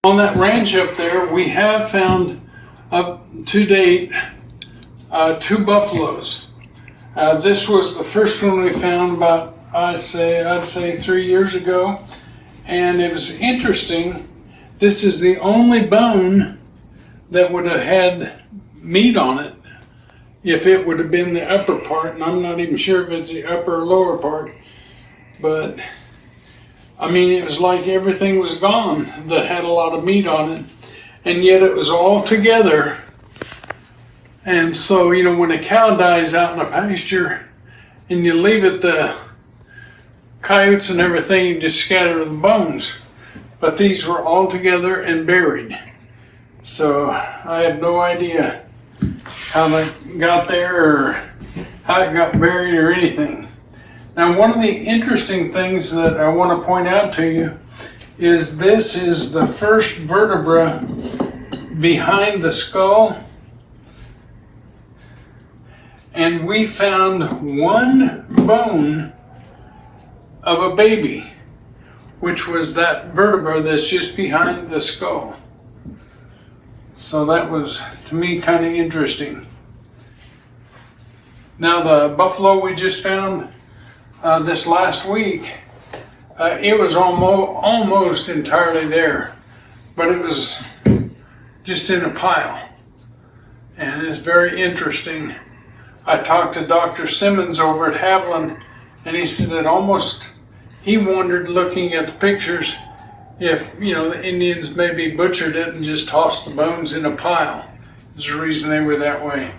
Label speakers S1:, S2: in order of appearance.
S1: On that ranch up there, we have found up to date 2 buffaloes. This was the first one we found about, I'd say 3 years ago. And it was interesting. This is the only bone that would have had meat on it if it would have been the upper part. And I'm not even sure if it's the upper or lower part. But I mean, it was like everything was gone that had a lot of meat on it. And yet it was all together. And so, you know, when a cow dies out in a pasture and you leave it, the coyotes and everything, you just scatter the bones. But these were all together and buried. So I have no idea how they got there or how it got buried or anything. Now, one of the interesting things that I want to point out to you is this is the first vertebra behind the skull. And we found one bone of a baby, which was that vertebra that's just behind the skull. So that was, to me, kind of interesting. Now, the buffalo we just found this last week, it was almost entirely there, but it was just in a pile. And it's very interesting. I talked to Dr. Simmons over at Haviland, and he said that he wondered, looking at the pictures, if, you know, the Indians maybe butchered it and just tossed the bones in a pile. There's a reason they were that way.